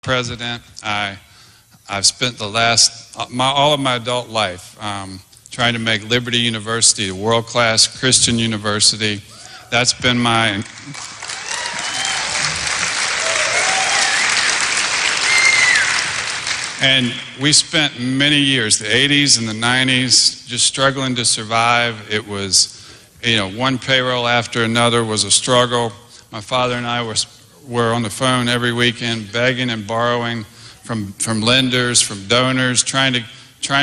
president. I've spent all of my adult life trying to make Liberty University a world-class Christian university. That's been my... And we spent many years, the 80s and the 90s, just struggling to survive. It was, one payroll after another was a struggle. My father and I were on the phone every weekend begging and borrowing from lenders, from donors, trying to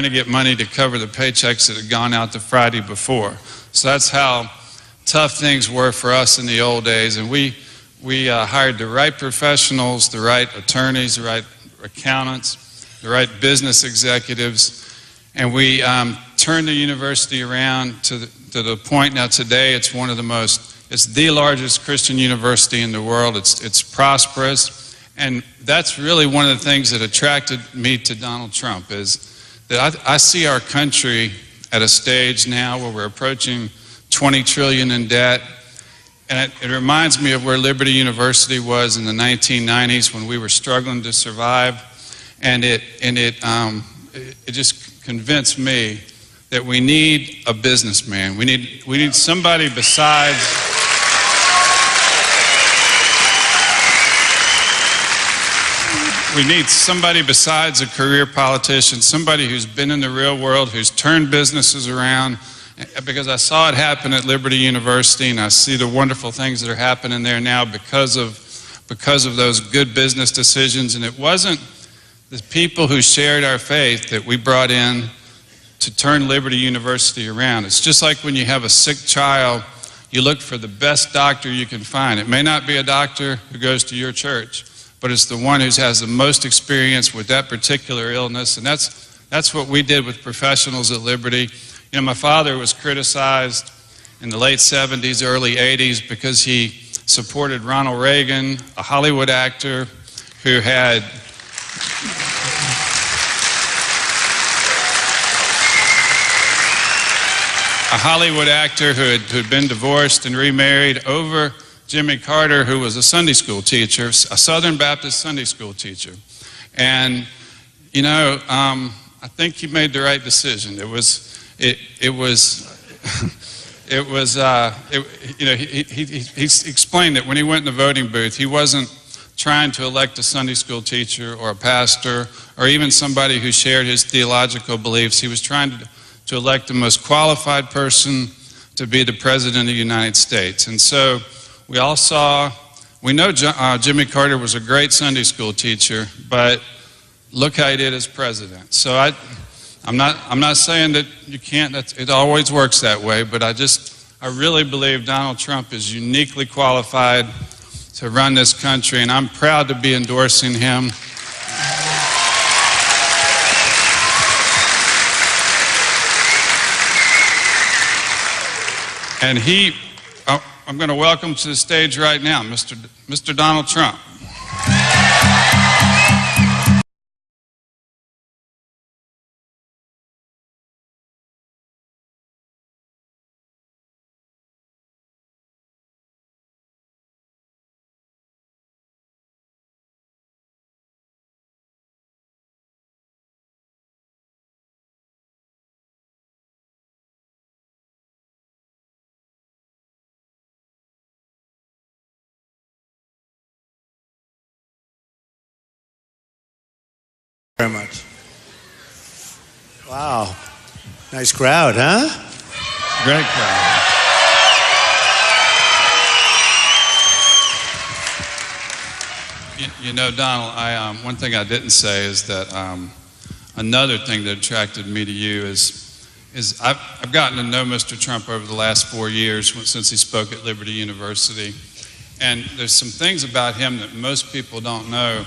get money to cover the paychecks that had gone out the Friday before. So that's how tough things were for us in the old days. And we hired the right professionals, the right attorneys, the right accountants, the right business executives, and we turned the university around to the point now today it's the largest Christian university in the world. It's prosperous, and that's really one of the things that attracted me to Donald Trump, is that I see our country at a stage now where we're approaching $20 trillion in debt, and it reminds me of where Liberty University was in the 1990s when we were struggling to survive. And it just convinced me that we need a businessman. We need somebody besides a career politician, somebody who's been in the real world, who's turned businesses around. Because I saw it happen at Liberty University, and I see the wonderful things that are happening there now because of those good business decisions. And it wasn't the people who shared our faith that we brought in to turn Liberty University around. It's just like when you have a sick child, you look for the best doctor you can find. It may not be a doctor who goes to your church, but it's the one who has the most experience with that particular illness, and that's what we did with professionals at Liberty. My father was criticized in the late 70s, early 80s because he supported Ronald Reagan, a Hollywood actor who had who'd been divorced and remarried, over Jimmy Carter, who was a Sunday school teacher, a Southern Baptist Sunday school teacher. And, I think he made the right decision. He explained that when he went in the voting booth, he wasn't trying to elect a Sunday school teacher or a pastor or even somebody who shared his theological beliefs. He was trying to elect the most qualified person to be the President of the United States. And so we know Jimmy Carter was a great Sunday school teacher, but look how he did as president. So I'm not saying that you can't, it always works that way, but I really believe Donald Trump is uniquely qualified to run this country, and I'm proud to be endorsing him. And I'm going to welcome to the stage right now, Mr. Donald Trump. Very much. Wow. Nice crowd, huh? Great crowd. Donald, one thing I didn't say is that another thing that attracted me to you is I've gotten to know Mr. Trump over the last 4 years since he spoke at Liberty University. And there's some things about him that most people don't know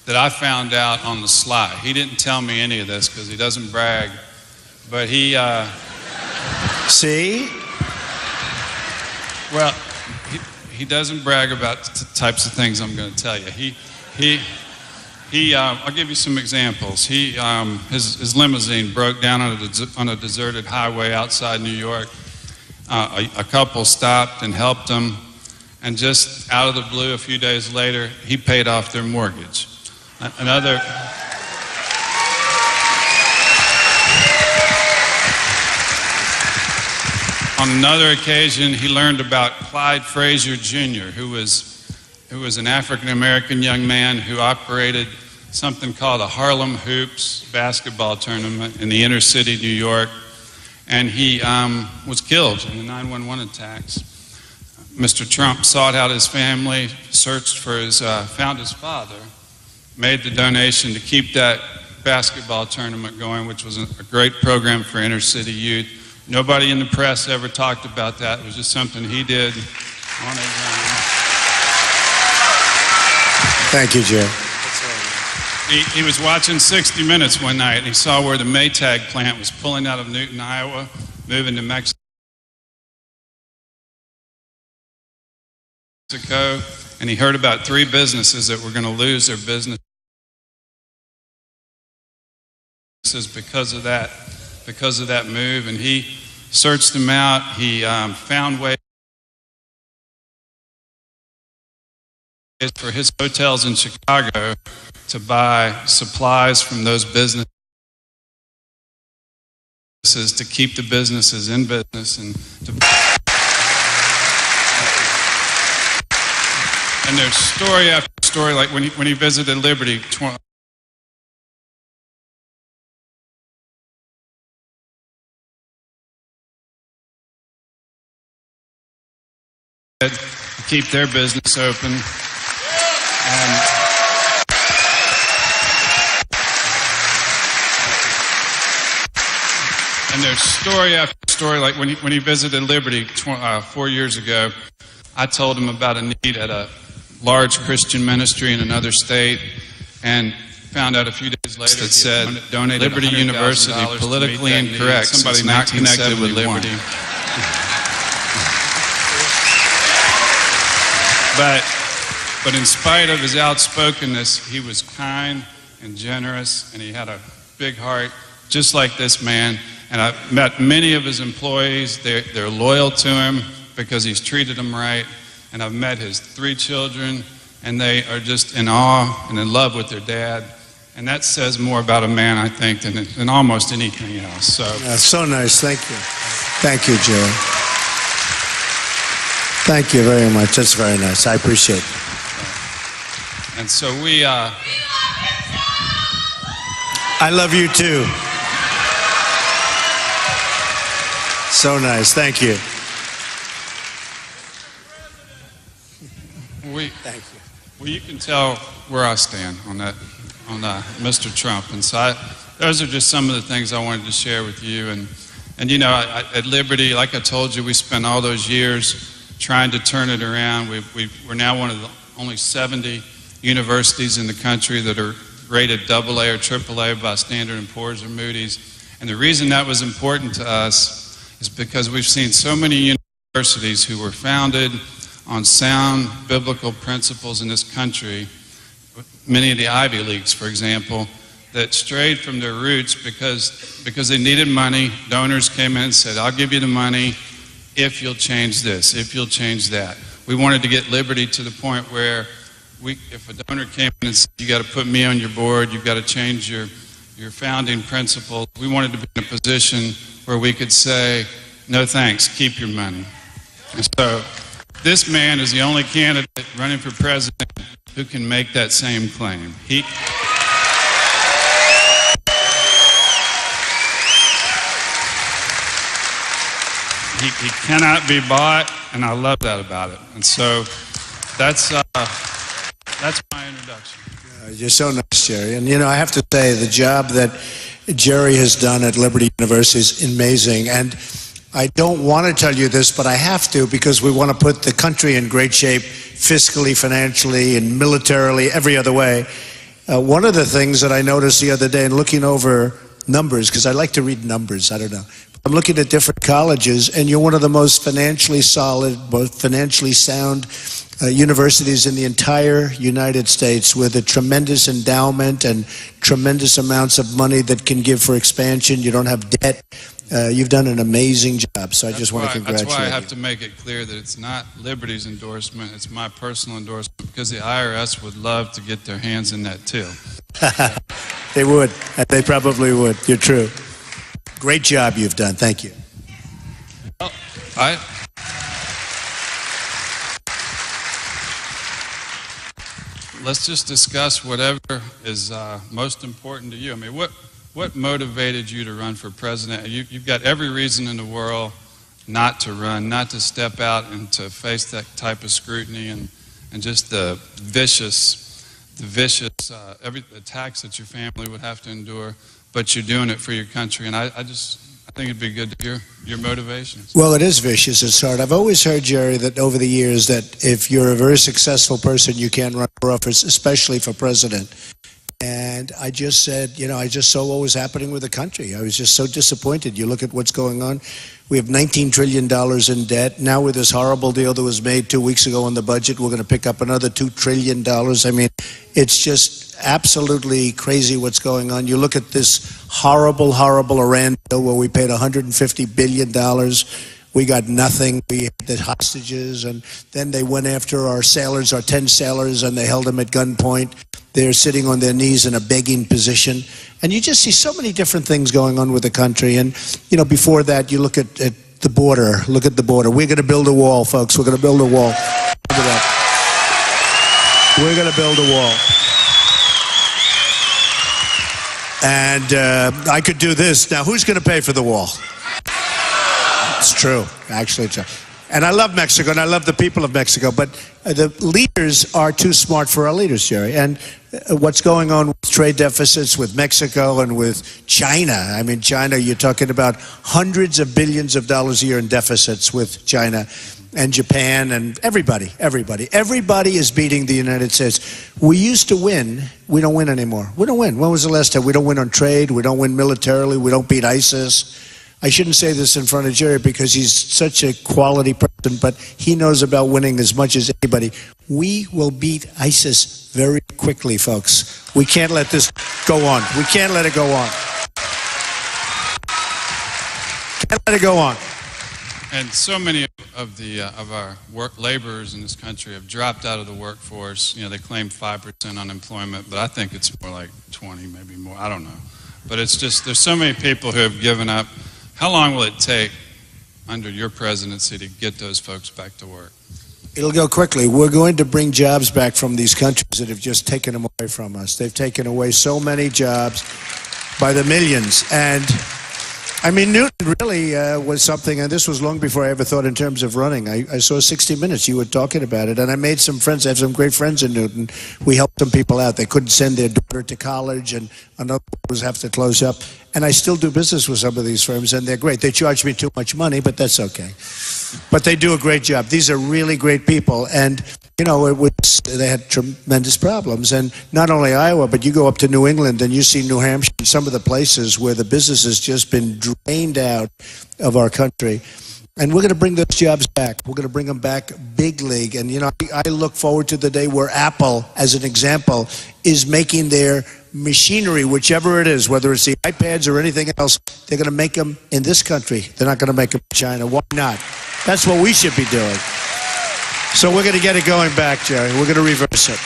that I found out on the sly. He didn't tell me any of this because he doesn't brag, but he... See? Well, he doesn't brag about the types of things I'm going to tell you. I'll give you some examples. His limousine broke down on a deserted highway outside New York. A couple stopped and helped him, and just out of the blue, a few days later, he paid off their mortgage. Another. On another occasion, he learned about Clyde Frazier Jr., who was an African-American young man who operated something called a Harlem Hoops basketball tournament in the inner city New York, and he was killed in the 9/11 attacks. Mr. Trump sought out his family, searched for found his father, made the donation to keep that basketball tournament going, which was a great program for inner city youth. Nobody in the press ever talked about that. It was just something he did on his own. Thank you, Joe. He was watching 60 Minutes one night, and he saw where the Maytag plant was pulling out of Newton, Iowa, moving to Mexico, and he heard about 3 businesses that were going to lose their businesses because of that move, and he searched them out. He found ways for his hotels in Chicago to buy supplies from those businesses to keep the businesses in business, and there's story after story, like when he visited Liberty. To keep their business open, and there's story after story, like when he visited Liberty 4 years ago. I told him about a need at a large Christian ministry in another state, and found out a few days later that said Liberty University, politically incorrect, somebody not connected with Liberty. But in spite of his outspokenness, he was kind and generous, and he had a big heart, just like this man. And I've met many of his employees. They're loyal to him because he's treated them right. And I've met his 3 children, and they are just in awe and in love with their dad. And that says more about a man, I think, than almost anything else. So nice. Thank you. Thank you, Joe. Thank you very much. That's very nice. I appreciate it. And so I love you too. So nice. Thank you. Thank you. Well, you can tell where I stand on that, on Mr. Trump. And so those are just some of the things I wanted to share with you. And you know, at Liberty, like I told you, we spent all those years trying to turn it around. We're now one of the only 70 universities in the country that are rated AA or AAA by Standard & Poor's or Moody's. And the reason that was important to us is because we've seen so many universities who were founded on sound biblical principles in this country, many of the Ivy Leagues, for example, that strayed from their roots because they needed money. Donors came in and said, I'll give you the money if you'll change this, if you'll change that. We wanted to get Liberty to the point where if a donor came in and said, you got to put me on your board, you've got to change your founding principles, we wanted to be in a position where we could say, no thanks, keep your money. And so this man is the only candidate running for president who can make that same claim. He cannot be bought, and I love that about it. And so that's my introduction. You're so nice, Jerry. And you know, I have to say, the job that Jerry has done at Liberty University is amazing. And I don't want to tell you this, but I have to, because we want to put the country in great shape fiscally, financially, and militarily, every other way. One of the things that I noticed the other day in looking over numbers, because I like to read numbers, I don't know, I'm looking at different colleges, and you're one of the most financially solid, most financially sound universities in the entire United States, with a tremendous endowment and tremendous amounts of money that can give for expansion. You don't have debt. You've done an amazing job, so I just want to congratulate you. That's why I have to make it clear that it's not Liberty's endorsement, it's my personal endorsement, because the IRS would love to get their hands in that too. They would. They probably would. You're true. Great job you've done. Thank you. Well, let's just discuss whatever is most important to you. I mean, what motivated you to run for president? You've got every reason in the world not to run, not to step out and to face that type of scrutiny and just the vicious attacks that your family would have to endure, but you're doing it for your country. And I think it'd be good to hear your motivations. Well, it is vicious. It's hard. I've always heard, Jerry, that over the years that if you're a very successful person, you can't run for office, especially for president. And I just said, I just saw what was happening with the country. I was just so disappointed. You look at what's going on. We have $19 trillion in debt. Now with this horrible deal that was made 2 weeks ago on the budget, we're going to pick up another $2 trillion. I mean, it's just absolutely crazy what's going on. You look at this horrible, horrible Iran deal where we paid $150 billion. We got nothing. We had the hostages, and then they went after our sailors, our 10 sailors, and they held them at gunpoint. They're sitting on their knees in a begging position. And you just see so many different things going on with the country. And, before that, you look at the border. Look at the border. We're going to build a wall, folks. We're going to build a wall. Look at that. We're going to build a wall. And I could do this. Now, who's going to pay for the wall? It's true. Actually, it's true. And I love Mexico, and I love the people of Mexico, but the leaders are too smart for our leaders, Jerry. And what's going on with trade deficits with Mexico and with China. I mean, China, you're talking about hundreds of billions of dollars a year in deficits with China and Japan and everybody. Everybody is beating the United States. We used to win. We don't win anymore. We don't win. When was the last time? We don't win on trade. We don't win militarily. We don't beat ISIS. I shouldn't say this in front of Jerry because he's such a quality person, but he knows about winning as much as anybody. We will beat ISIS very quickly, folks. We can't let this go on. We can't let it go on. Can't let it go on. And so many of our laborers in this country have dropped out of the workforce. They claim 5% unemployment, but I think it's more like 20, maybe more. I don't know. But it's just, there's so many people who have given up. How long will it take under your presidency to get those folks back to work? It'll go quickly. We're going to bring jobs back from these countries that have just taken them away from us. They've taken away so many jobs by the millions. And I mean, Newton really was something, and this was long before I ever thought in terms of running. I saw 60 Minutes. You were talking about it, and I made some friends. I have some great friends in Newton. We helped some people out. They couldn't send their daughter to college, and another was have to close up. And I still do business with some of these firms, and they're great. They charge me too much money, but that's okay. But they do a great job. These are really great people, and they had tremendous problems. And not only Iowa, but you go up to New England and you see New Hampshire, some of the places where the business has just been drained out of our country. And we're going to bring those jobs back. We're going to bring them back big league. And, I look forward to the day where Apple, as an example, is making their machinery, whichever it is, whether it's the iPads or anything else, they're going to make them in this country. They're not going to make them in China. Why not? That's what we should be doing. So we're going to get it going back, Jerry. We're going to reverse it.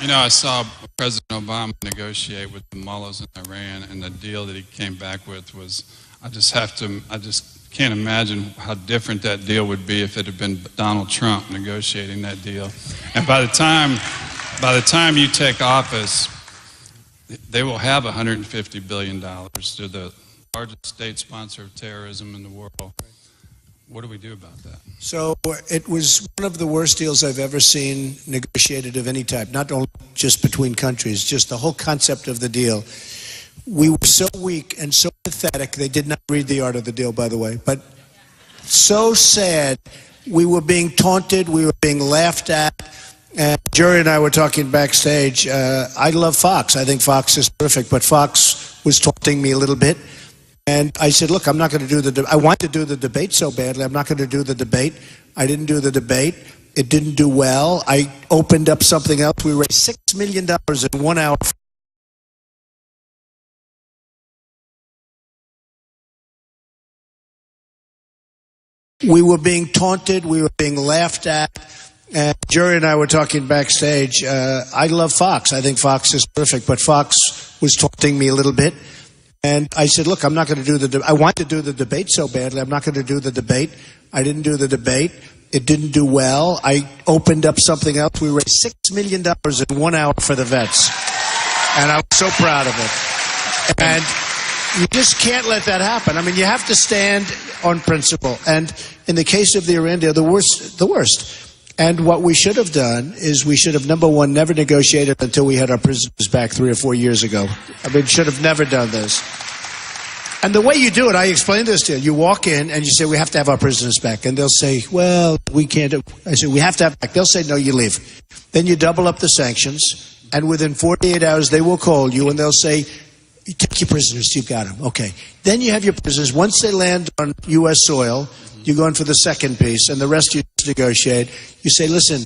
I saw President Obama negotiate with the mullahs in Iran, and the deal that he came back with was, I just can't imagine how different that deal would be if it had been Donald Trump negotiating that deal. And by the time you take office, they will have $150 billion. They're the largest state sponsor of terrorism in the world. What do we do about that? So it was one of the worst deals I've ever seen negotiated of any type, not only just between countries, just the whole concept of the deal. We were so weak and so pathetic. They did not read the art of the deal, by the way, but so sad. We were being taunted. We were being laughed at. And Jerry and I were talking backstage. I love Fox. I think Fox is perfect, but Fox was taunting me a little bit. And I said, look, I'm not going to do the debate. I wanted to do the debate so badly. I'm not going to do the debate. I didn't do the debate. It didn't do well. I opened up something else. We raised $6 million in 1 hour. We were being taunted. We were being laughed at. And Jerry and I were talking backstage. I love Fox. I think Fox is terrific. But Fox was taunting me a little bit. And I said, look, I'm not going to do the debate. I wanted to do the debate so badly. I'm not going to do the debate. I didn't do the debate. It didn't do well. I opened up something else. We raised $6 million in 1 hour for the vets. And I was so proud of it. And you just can't let that happen. I mean, you have to stand on principle. And in the case of the Iran deal, the worst. And what we should have done is we should have, number one, never negotiated until we had our prisoners back 3 or 4 years ago. I mean, should have never done this. And the way you do it, I explained this to you. You walk in and you say, we have to have our prisoners back. And they'll say, well, we can't. I say, we have to have it back. They'll say, no, you leave. Then you double up the sanctions. And within 48 hours, they will call you and they'll say, take your prisoners. You've got them. Okay. Then you have your prisoners. Once they land on U.S. soil, you go in for the second piece, and the rest you negotiate. You say, listen,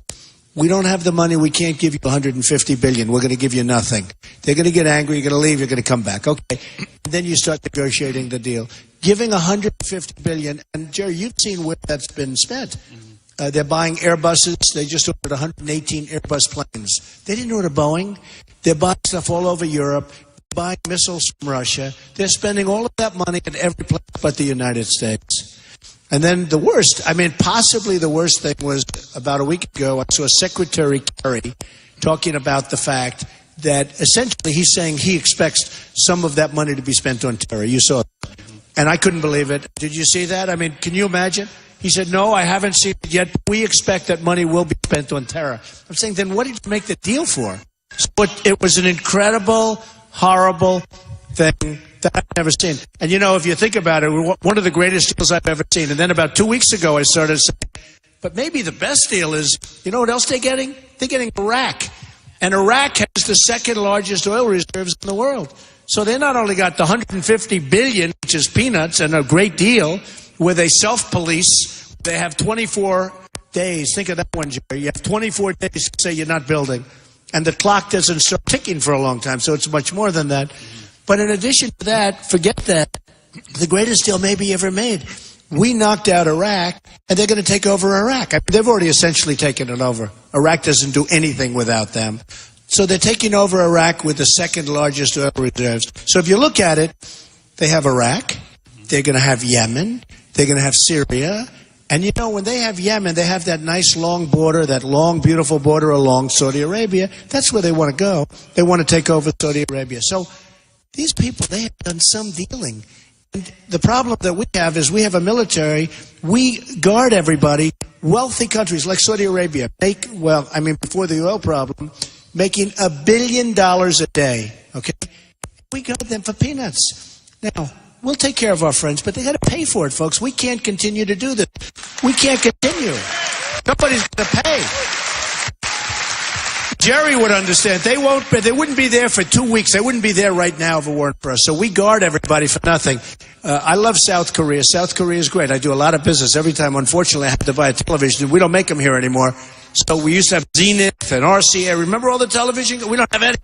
we don't have the money. We can't give you $150 billion. We're going to give you nothing. They're going to get angry. You're going to leave. You're going to come back. Okay. And then you start negotiating the deal. Giving $150 billion, and Jerry, you've seen where that's been spent. They're buying Airbuses. They just ordered 118 Airbus planes. They didn't order Boeing. They're buying stuff all over Europe, buying missiles from Russia. They're spending all of that money in every place but the United States. And then the worst, I mean, possibly the worst thing was about a week ago, I saw Secretary Kerry talking about the fact that essentially he's saying he expects some of that money to be spent on terror. You saw it. And I couldn't believe it. Did you see that? I mean, can you imagine? He said, no, I haven't seen it yet. But we expect that money will be spent on terror. I'm saying, then what did you make the deal for? So it was an incredible, horrible thing that I've never seen. And, you know, if you think about it, one of the greatest deals I've ever seen. And then about 2 weeks ago, I started saying, but maybe the best deal is, you know what else they're getting? They're getting Iraq. And Iraq has the second largest oil reserves in the world. So they not only got the $150 billion, which is peanuts and a great deal, where they self-police. They have 24 days. Think of that one, Jerry. You have 24 days to say you're not building. And the clock doesn't start ticking for a long time, so it's much more than that. But in addition to that, forget that, the greatest deal maybe ever made. We knocked out Iraq, and they're going to take over Iraq. I mean, they've already essentially taken it over. Iraq doesn't do anything without them. So they're taking over Iraq with the second largest oil reserves. So if you look at it, they have Iraq, they're going to have Yemen, they're going to have Syria. And you know, when they have Yemen, they have that nice long border, that long, beautiful border along Saudi Arabia. That's where they want to go. They want to take over Saudi Arabia. So these people, they have done some dealing. And the problem that we have is we have a military. We guard everybody. Wealthy countries like Saudi Arabia before the oil problem, making $1 billion a day. Okay, we guard them for peanuts. Now, we'll take care of our friends, but they got to pay for it, folks. We can't continue to do this. We can't continue. Nobody's going to pay. Jerry would understand. They wouldn't be there for 2 weeks. They wouldn't be there right now if it weren't for us. So we guard everybody for nothing. I love South Korea. South Korea is great. I do a lot of business. Every time, unfortunately, I have to buy a television. We don't make them here anymore. So we used to have Zenith and RCA. Remember all the television? We don't have any.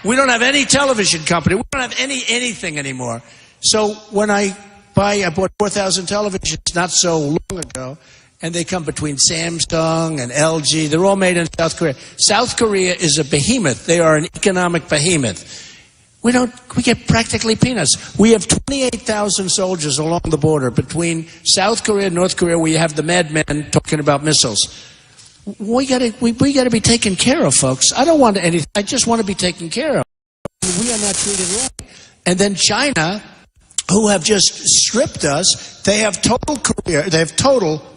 We don't have any television company. We don't have anything anymore. So when I bought 4,000 televisions not so long ago, and they come between Samsung and LG. They're all made in South Korea. South Korea is a behemoth. They are an economic behemoth. We get practically peanuts. We have 28,000 soldiers along the border between South Korea and North Korea, where you have the madmen talking about missiles. We got to be taken care of, folks. I don't want anything. I just want to be taken care of. We are not treated right. And then China, who have just stripped us, they have total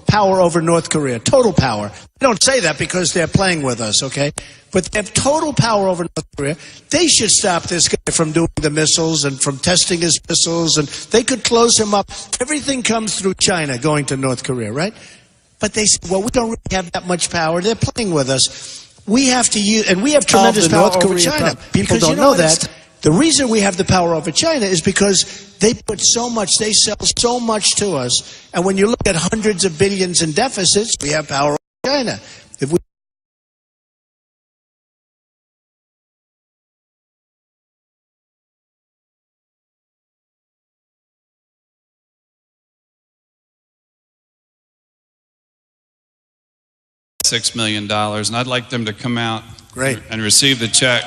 power over North Korea. Total power. They don't say that because they're playing with us, okay? But they have total power over North Korea. They should stop this guy from doing the missiles and from testing his missiles, and they could close him up. Everything comes through China going to North Korea, right? But they say, well, we don't really have that much power. They're playing with us. We have to use, and we have tremendous power over China. People don't know that. The reason we have the power over China is because they put so much, they sell so much to us. And when you look at hundreds of billions in deficits, we have power over China. If we $6 million, and I'd like them to come out Great. And receive the check.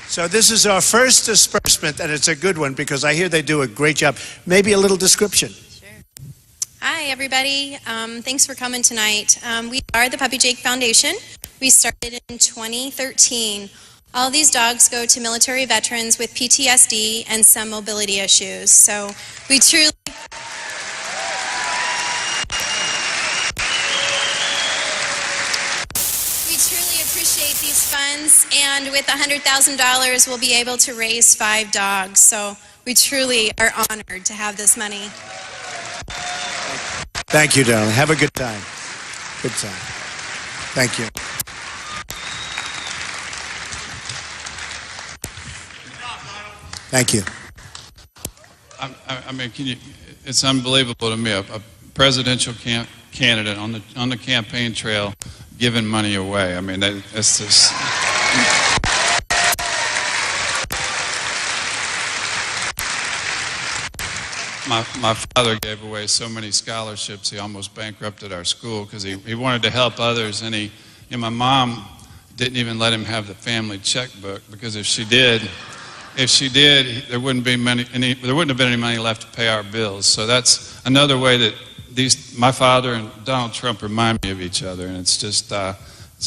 So this is our first disbursement, and it's a good one because I hear they do a great job. Maybe a little description. Sure. Hi, everybody. Thanks for coming tonight. We are the Puppy Jake Foundation. We started in 2013. All these dogs go to military veterans with PTSD and some mobility issues. So we truly... appreciate these funds, and with $100,000 we'll be able to raise 5 dogs, so we truly are honored to have this money. Thank you, darling. Have a good time. Good time. Thank you. Thank you. I mean, it's unbelievable to me, a presidential candidate on the campaign trail giving money away. I mean, it's just... My father gave away so many scholarships, he almost bankrupted our school because he wanted to help others, and my mom didn't even let him have the family checkbook, because if she did, there wouldn't have been any money left to pay our bills. So that's another way that my father and Donald Trump remind me of each other, and it's just that's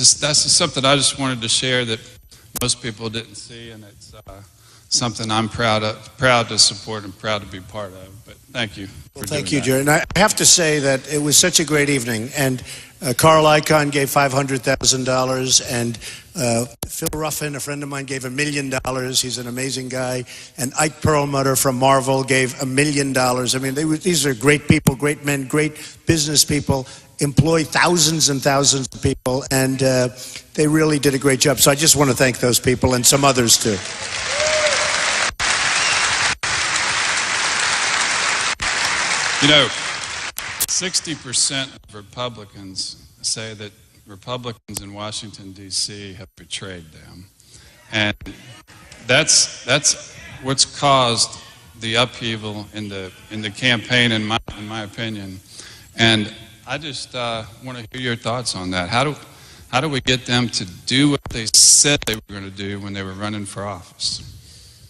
just something I just wanted to share that most people didn't see, and it's something I'm proud to support and proud to be part of. But thank you. Well, thank you, Jerry. And I have to say that it was such a great evening, and Carl Icahn gave $500,000, and Phil Ruffin, a friend of mine, gave $1 million. He's an amazing guy. And Ike Perlmutter from Marvel gave $1 million. I mean, these are great people, great men, great business people, employ thousands and thousands of people, and they really did a great job. So I just want to thank those people and some others too. You know, 60% of Republicans say that Republicans in Washington, D.C. have betrayed them. And that's what's caused the upheaval in the campaign, in my opinion. And I just want to hear your thoughts on that. How do we get them to do what they said they were going to do when they were running for office?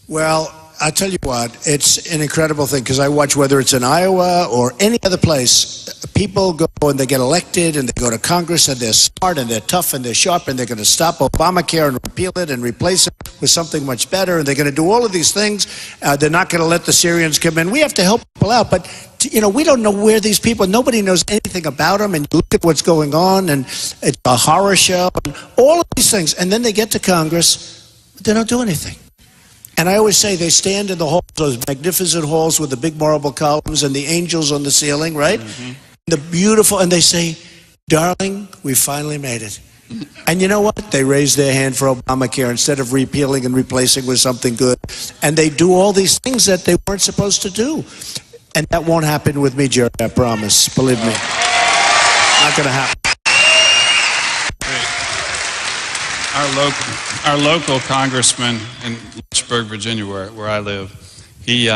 Well, I'll tell you what, it's an incredible thing, because I watch, whether it's in Iowa or any other place, people go and they get elected and they go to Congress and they're smart and they're tough and they're sharp and they're going to stop Obamacare and repeal it and replace it with something much better, and they're going to do all of these things. They're not going to let the Syrians come in. We have to help people out, but we don't know where these people, nobody knows anything about them, and you look at what's going on, and it's a horror show and all of these things, and then they get to Congress, but they don't do anything. And I always say they stand in the halls, those magnificent halls with the big marble columns and the angels on the ceiling, right? Mm-hmm. The beautiful, and they say, darling, we finally made it. And you know what? They raise their hand for Obamacare instead of repealing and replacing with something good. And they do all these things that they weren't supposed to do. And that won't happen with me, Jerry, I promise. Believe me. Not going to happen. Our local congressman in Lynchburg, Virginia, where I live, he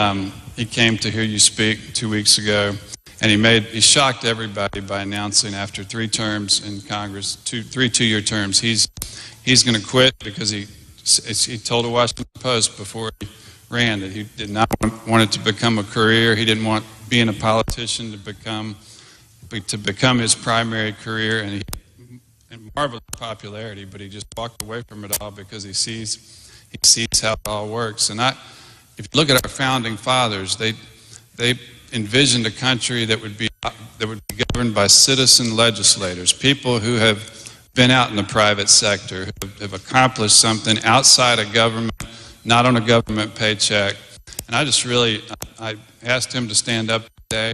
came to hear you speak 2 weeks ago, and he shocked everybody by announcing after 3 terms in Congress, three two-year terms, he's going to quit, because he told the Washington Post before he ran that he did not want it to become a career. He didn't want being a politician to become to become his primary career, and he had marvelous popularity, but he just walked away from it all because he sees how it all works. And if you look at our founding fathers, they envisioned a country that would be governed by citizen legislators, people who have been out in the private sector, who have accomplished something outside of government, not on a government paycheck. And I asked him to stand up today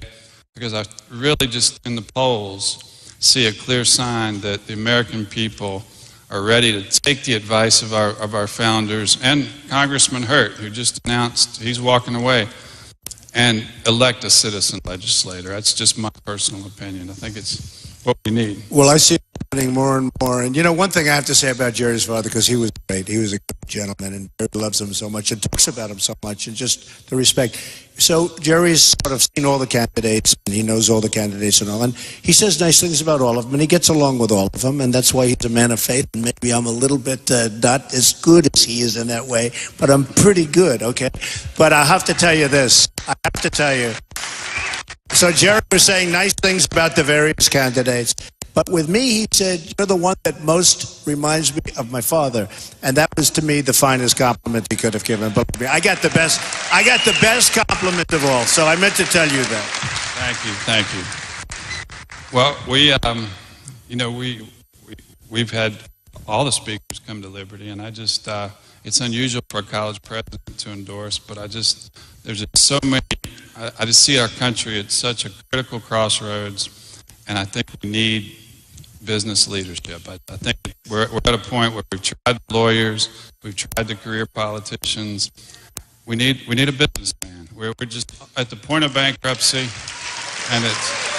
because I really just in the polls see a clear sign that the American people are ready to take the advice of our founders and Congressman Hurt, who just announced he's walking away, and elect a citizen legislator. That's just my personal opinion. I think it's what we need. Well, I see it happening more and more. And, you know, one thing I have to say about Jerry's father, because he was great. He was a good gentleman, and Jerry loves him so much and talks about him so much, and just the respect. So Jerry's sort of seen all the candidates, and he knows all the candidates and all. And he says nice things about all of them, and he gets along with all of them, and that's why he's a man of faith. And maybe I'm a little bit not as good as he is in that way, but I'm pretty good, okay? But I have to tell you this. I have to tell you. So Jerry was saying nice things about the various candidates. But with me, he said, you're the one that most reminds me of my father. And that was, to me, the finest compliment he could have given. But I got the best compliment of all. So I meant to tell you that. Thank you. Well, we've had all the speakers come to Liberty, and it's unusual for a college president to endorse, but there's just so many. I just see our country at such a critical crossroads, and I think we need business leadership. I think we're at a point where we've tried the lawyers, we've tried the career politicians. We need a businessman. We're just at the point of bankruptcy, and it's.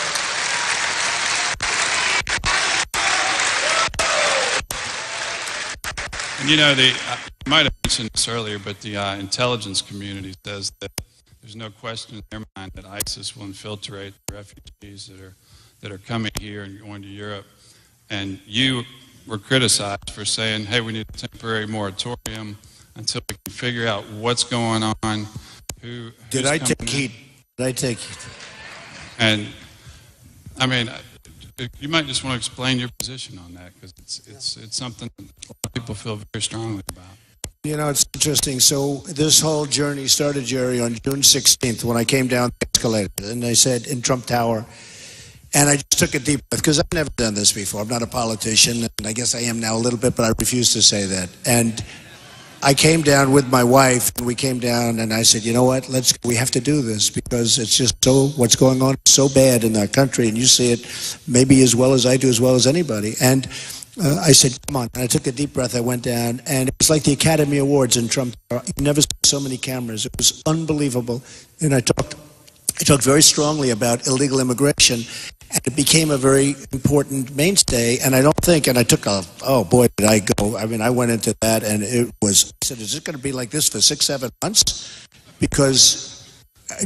And you know, I might have mentioned this earlier, but the intelligence community says that there's no question in their mind that ISIS will infiltrate the refugees that are coming here and going to Europe. And you were criticized for saying, hey, we need a temporary moratorium until we can figure out what's going on. Did I take heat? Did I take heat? And, I mean, you might just want to explain your position on that, because it's something that a lot of people feel very strongly about. You know, it's interesting. So this whole journey started, Jerry, on June 16th when I came down the escalator, and I said, in Trump Tower, and I just took a deep breath, because I've never done this before. I'm not a politician, and I guess I am now a little bit, but I refuse to say that. And I came down with my wife, and we came down, and I said, you know what, we have to do this, because it's just what's going on is so bad in our country, and you see it maybe as well as I do, as well as anybody. And I said, come on. And I took a deep breath. I went down, and it was like the Academy Awards in Trump. You never saw so many cameras. It was unbelievable. And I talked very strongly about illegal immigration, and it became a very important mainstay. And I took oh boy, did I go. I mean, I went into that, and I said, is it going to be like this for 6-7 months? Because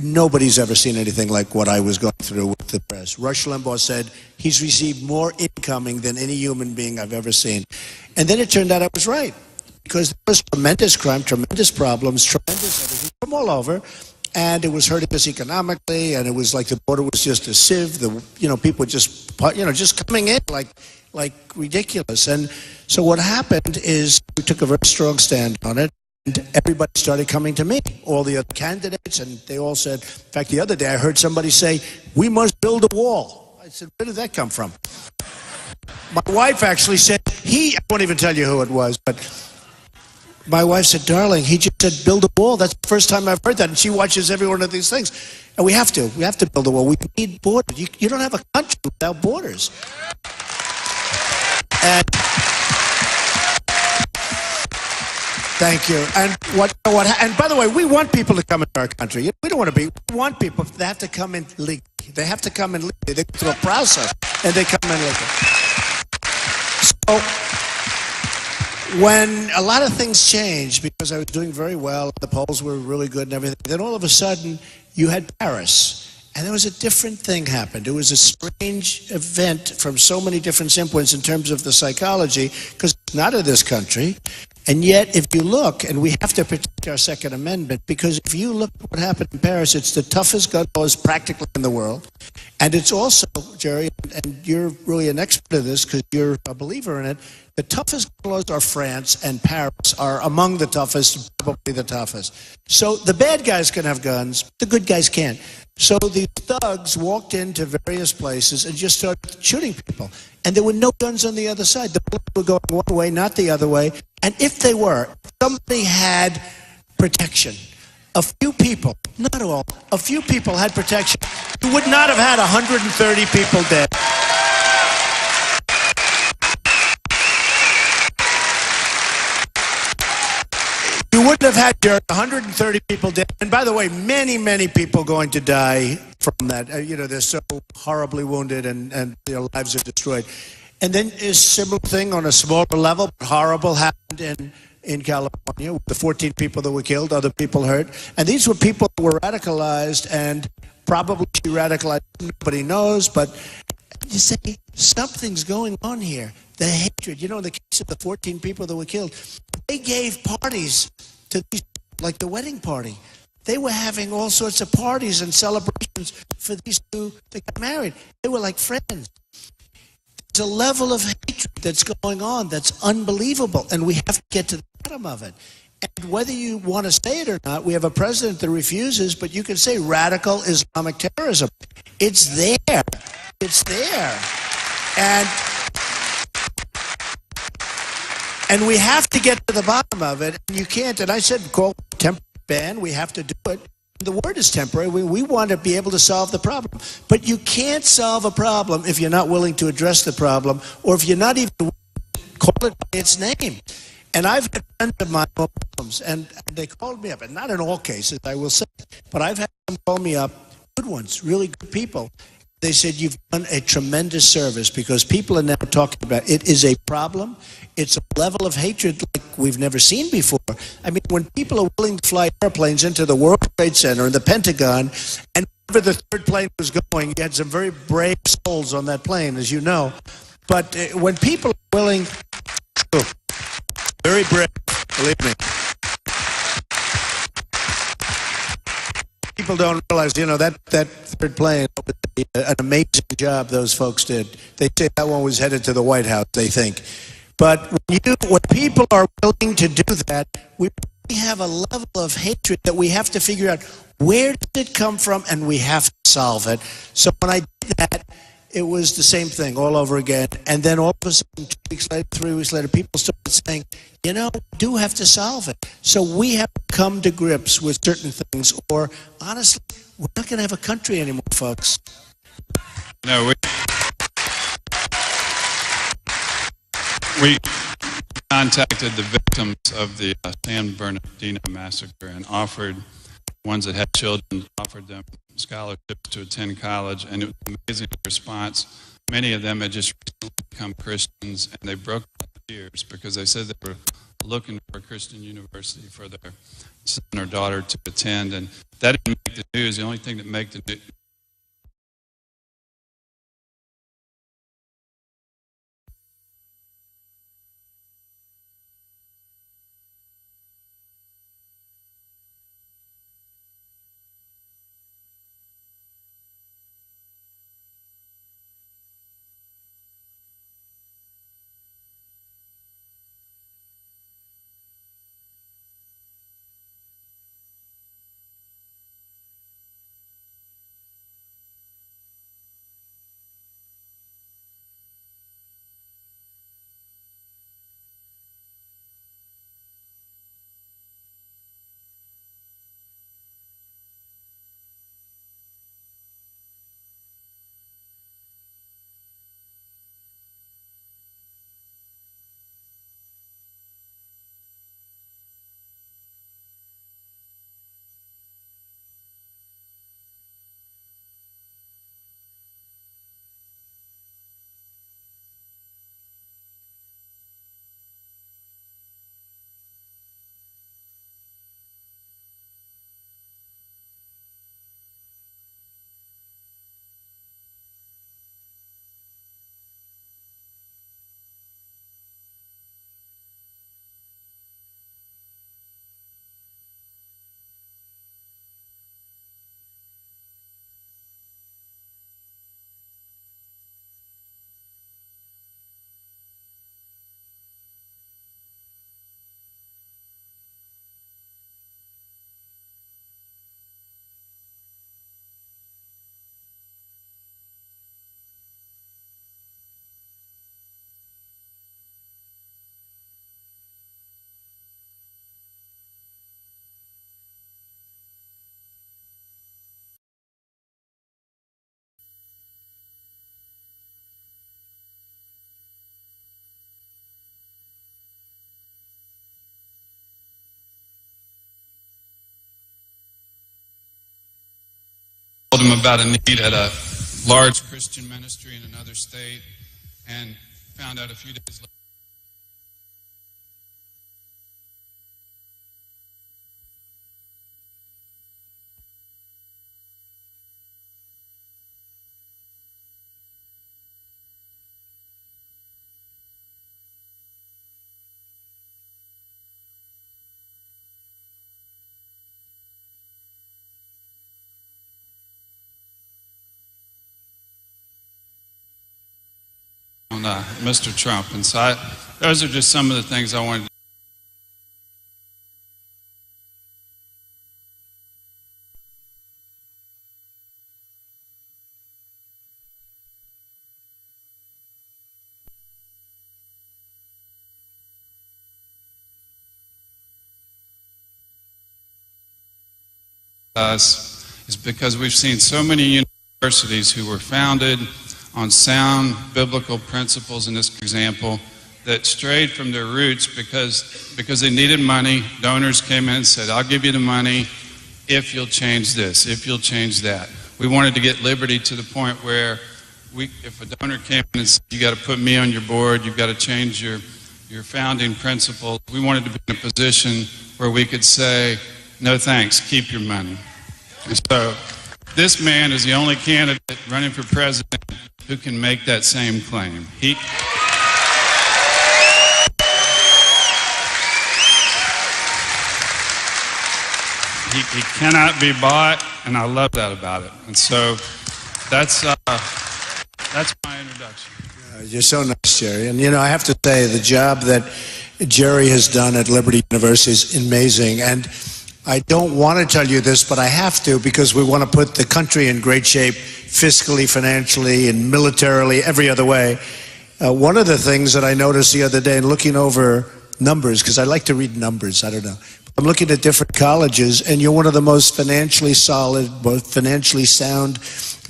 nobody's ever seen anything like what I was going through with the press. Rush Limbaugh said he's received more incoming than any human being I've ever seen. And then it turned out I was right, because there was tremendous crime, tremendous problems, tremendous everything from all over, and it was hurting us economically, and it was like the border was just a sieve. People just coming in like ridiculous. And so what happened is we took a very strong stand on it. And everybody started coming to me, all the other candidates, and they all said, in fact, the other day I heard somebody say, we must build a wall. I said, where did that come from? My wife actually said, I won't even tell you who it was, but my wife said, darling, he just said build a wall. That's the first time I've heard that, and she watches every one of these things. And we have to build a wall. We need borders. You don't have a country without borders. And thank you. And and by the way, we want people to come into our country. We don't want to we want people. They have to come in legally. They have to come in legally. They go through a process, and they come in legally. So when a lot of things changed, because I was doing very well, the polls were really good and everything, then all of a sudden you had Paris. And there was a different thing happened. It was a strange event from so many different standpoints in terms of the psychology, because it's not of this country. And yet, if you look, and we have to protect our Second Amendment, because if you look at what happened in Paris, it's the toughest gun laws practically in the world. And it's also, Jerry, and you're really an expert in this because you're a believer in it, the toughest gun laws are France, and Paris are among the toughest, probably the toughest. So the bad guys can have guns, the good guys can't. So these thugs walked into various places and just started shooting people. And there were no guns on the other side. The bullets were going one way, not the other way. And if they were, somebody had protection. A few people, not all, a few people had protection. You would not have had 130 people dead. You wouldn't have had your 130 people dead. And by the way, many, many people going to die from that. They're so horribly wounded and their lives are destroyed. And then a similar thing on a smaller level, horrible happened in California with the 14 people that were killed, other people hurt. And these were people who were radicalized and probably radicalized, nobody knows, but you say something's going on here. The hatred, in the case of the 14 people that were killed, they gave parties to these, like the wedding party. They were having all sorts of parties and celebrations for these two that got married. They were like friends. There's a level of hatred that's going on that's unbelievable, and we have to get to the bottom of it. And whether you want to say it or not, we have a president that refuses, but you can say radical Islamic terrorism. It's there. It's there. And we have to get to the bottom of it. And you can't, and I said, call it a temporary ban. We have to do it. The word is temporary. We want to be able to solve the problem. But you can't solve a problem if you're not willing to address the problem, or if you're not even willing to call it by its name. And I've had friends of mine who Muslims, and they called me up, and not in all cases, I will say, but I've had them call me up, good ones, really good people. They said, you've done a tremendous service, because people are now talking about it is a problem. It's a level of hatred like we've never seen before. I mean, when people are willing to fly airplanes into the World Trade Center and the Pentagon, and wherever the third plane was going, you had some very brave souls on that plane, as you know. But when people are willing, very brave, believe me. People don't realize, that third plane, an amazing job those folks did. They say that one was headed to the White House, they think. But when people are willing to do that, we have a level of hatred that we have to figure out where did it come from, and we have to solve it. So when I did that, it was the same thing all over again. And then all of a sudden, 2 weeks later, 3 weeks later, people started saying, we do have to solve it. So we have to come to grips with certain things, or honestly, we're not going to have a country anymore, folks. No, we contacted the victims of the San Bernardino massacre and offered ones that had children, offered them scholarships to attend college, and it was an amazing response. Many of them had just recently become Christians, and they broke down tears because they said they were looking for a Christian university for their son or daughter to attend, and that didn't make the news. The only thing that made the news him about a need at a large Christian ministry in another state, and found out a few days later. Mr. Trump. And so those are just some of the things I wanted to us is because we've seen so many universities who were founded on sound biblical principles, in this example, that strayed from their roots because they needed money. Donors came in and said, I'll give you the money if you'll change this, if you'll change that. We wanted to get liberty to the point where if a donor came in and said, you got to put me on your board, you've got to change your founding principles, we wanted to be in a position where we could say, no thanks, keep your money. And so this man is the only candidate running for president who can make that same claim. He cannot be bought, and I love that about it. And so that's my introduction. You're so nice, Jerry. And, you know, I have to say the job that Jerry has done at Liberty University is amazing. And I don't want to tell you this, but I have to, because we want to put the country in great shape fiscally, financially, and militarily, every other way. One of the things that I noticed the other day in looking over numbers, because I like to read numbers, I don't know. I'm looking at different colleges, and you're one of the most financially solid, both financially sound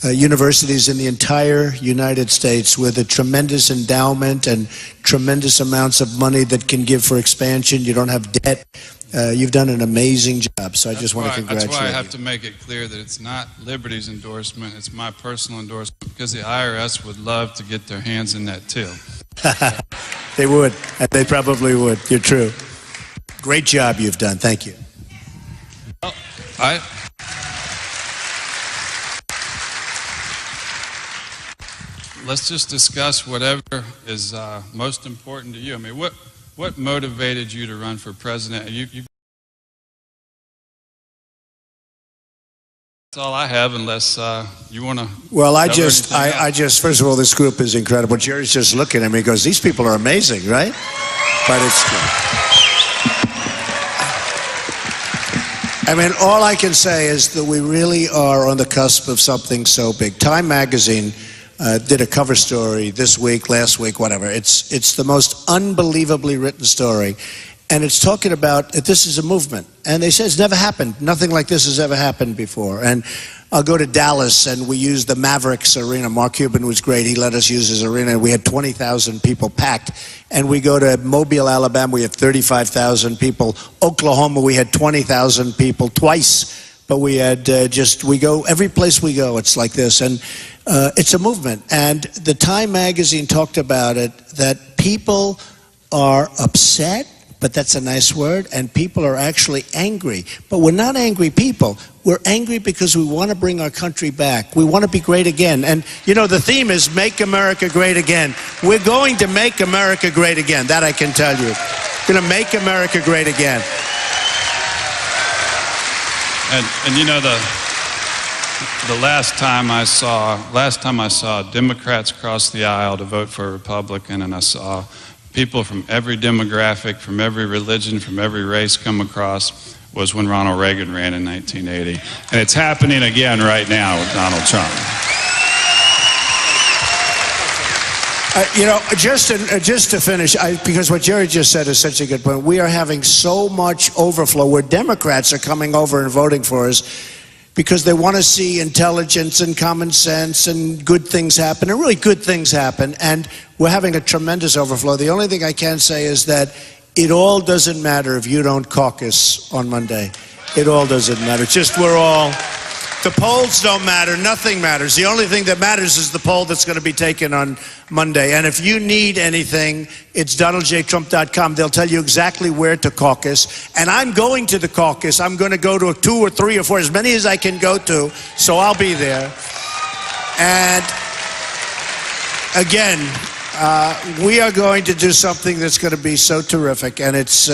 universities in the entire United States, with a tremendous endowment and tremendous amounts of money that can give for expansion. You don't have debt. You've done an amazing job, so I just want to congratulate you. That's why I have to make it clear that it's not Liberty's endorsement, it's my personal endorsement, because the IRS would love to get their hands in that too. They would, and they probably would. You're true. Great job you've done. Thank you. Well, let's just discuss whatever is most important to you. I mean, what motivated you to run for president? That's all I have, unless you want to. Well, I just, first of all, this group is incredible. Jerry's just looking at me and goes, these people are amazing, right? But it's true. I mean, all I can say is that we really are on the cusp of something so big. Time magazine did a cover story this week, last week, whatever. It's the most unbelievably written story. And it's talking about this is a movement. And they say it's never happened. Nothing like this has ever happened before. And I'll go to Dallas, and we used the Mavericks Arena. Mark Cuban was great. He let us use his arena. We had 20,000 people packed. And we go to Mobile, Alabama. We had 35,000 people. Oklahoma, we had 20,000 people twice. But we had we go, every place we go, it's like this. And it's a movement. And the Time magazine talked about it, that people are upset, but that's a nice word, and people are actually angry. But we're not angry people. We're angry because we want to bring our country back. We want to be great again. And, you know, the theme is Make America Great Again. We're going to make America great again. That I can tell you. We're going to make America great again. And you know, the last time I saw Democrats cross the aisle to vote for a Republican, and I saw people from every demographic, from every religion, from every race come across, was when Ronald Reagan ran in 1980. And it's happening again right now with Donald Trump. You know, just to finish, because what Jerry just said is such a good point. We are having so much overflow where Democrats are coming over and voting for us because they want to see intelligence and common sense and good things happen, and really good things happen. And we're having a tremendous overflow. The only thing I can say is that it all doesn't matter if you don't caucus on Monday. It all doesn't matter. It's just we're all The polls don't matter. Nothing matters. The only thing that matters is the poll that's going to be taken on Monday. And if you need anything, it's DonaldJTrump.com. They'll tell you exactly where to caucus. And I'm going to the caucus. I'm going to go to 2 or 3 or 4, as many as I can go to. So I'll be there. And again, we are going to do something that's going to be so terrific. And it's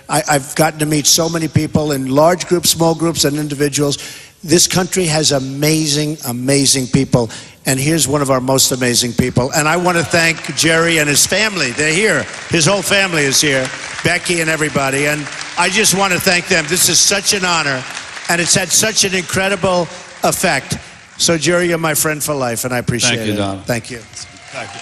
I've gotten to meet so many people in large groups, small groups, and individuals. This country has amazing, amazing people. And here's one of our most amazing people. And I want to thank Jerry and his family. They're here. His whole family is here. Becky and everybody. And I just want to thank them. This is such an honor. And it's had such an incredible effect. So, Jerry, you're my friend for life, and I appreciate it. Thank you, Donald. Thank you. Thank you.